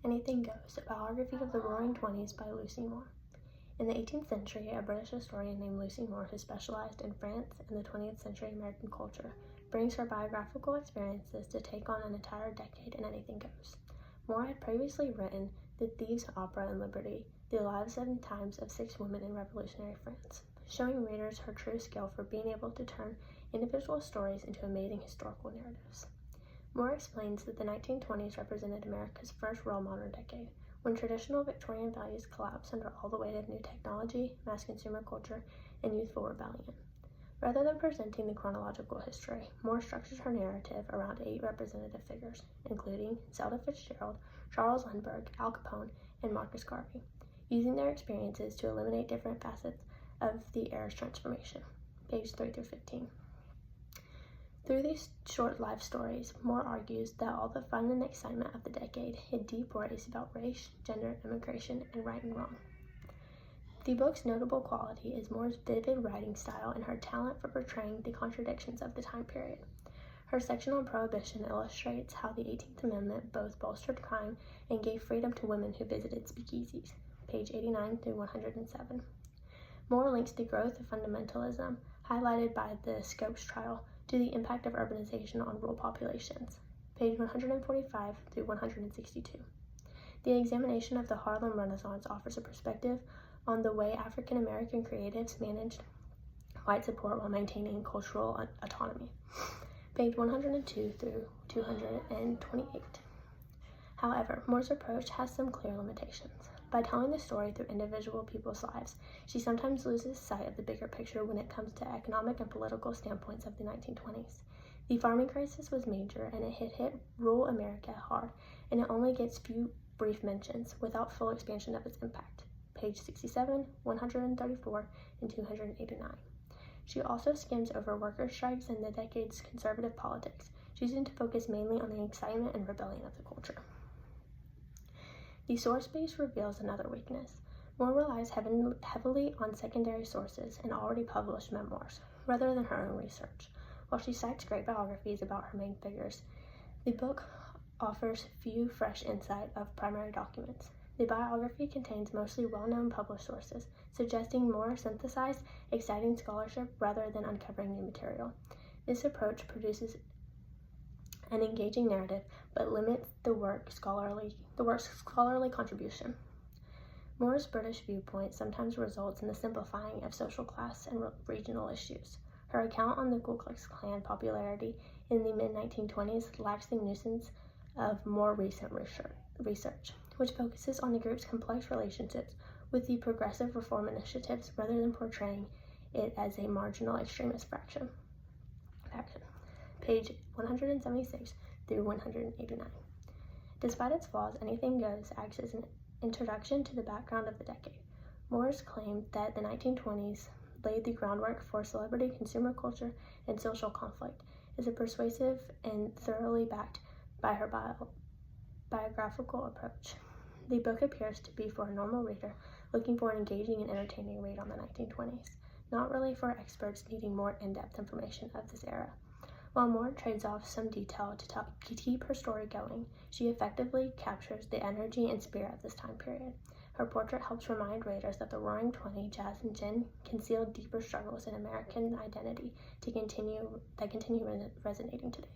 Anything Goes, a biography of the Roaring Twenties by Lucy Moore. In the 18th century, a British historian named Lucy Moore, who specialized in France and the 20th century American culture, brings her biographical experiences to take on an entire decade in Anything Goes. Moore had previously written The Thieves' Opera and Liberty, the lives and times of 6 women in revolutionary France, showing readers her true skill for being able to turn individual stories into amazing historical narratives. Moore explains that the 1920s represented America's first real modern decade, when traditional Victorian values collapsed under all the weight of new technology, mass consumer culture, and youthful rebellion. Rather than presenting the chronological history, Moore structures her narrative around 8 representative figures, including Zelda Fitzgerald, Charles Lindbergh, Al Capone, and Marcus Garvey, using their experiences to illuminate different facets of the era's transformation. Page 3 through 15. Through these short life stories, Moore argues that all the fun and excitement of the decade hid deep worries about race, gender, immigration, and right and wrong. The book's notable quality is Moore's vivid writing style and her talent for portraying the contradictions of the time period. Her section on prohibition illustrates how the 18th Amendment both bolstered crime and gave freedom to women who visited speakeasies. Page 89 through 107. Moore links the growth of fundamentalism, highlighted by the Scopes trial, to the impact of urbanization on rural populations. Page 145 through 162. The examination of the Harlem Renaissance offers a perspective on the way African American creatives managed white support while maintaining cultural autonomy. Page 102 through 228. However, Moore's approach has some clear limitations. By telling the story through individual people's lives, she sometimes loses sight of the bigger picture when it comes to economic and political standpoints of the 1920s. The farming crisis was major, and it hit rural America hard, and it only gets few brief mentions without full expansion of its impact. Page 67, 134, and 289. She also skims over worker strikes and the decade's conservative politics, choosing to focus mainly on the excitement and rebellion of the culture. The source base reveals another weakness. Moore relies heavily on secondary sources and already published memoirs, rather than her own research. While she cites great biographies about her main figures, the book offers few fresh insight of primary documents. The biography contains mostly well-known published sources, suggesting more synthesized, exciting scholarship rather than uncovering new material. This approach produces an engaging narrative, but limits the work's scholarly contribution. Moore's British viewpoint sometimes results in the simplifying of social class and regional issues. Her account on the Ku Klux Klan popularity in the mid-1920s lacks the nuisance of more recent research, which focuses on the group's complex relationships with the progressive reform initiatives rather than portraying it as a marginal extremist faction. Page 176 through 189. Despite its flaws, Anything Goes acts as an introduction to the background of the decade. Moore's claim that the 1920s laid the groundwork for celebrity, consumer culture, and social conflict is a persuasive and thoroughly backed by her biographical approach. The book appears to be for a normal reader looking for an engaging and entertaining read on the 1920s, not really for experts needing more in-depth information of this era. While Moore trades off some detail to keep her story going, she effectively captures the energy and spirit of this time period. Her portrait helps remind readers that the Roaring Twenties, Jazz and Gin, concealed deeper struggles in American identity that continue resonating today.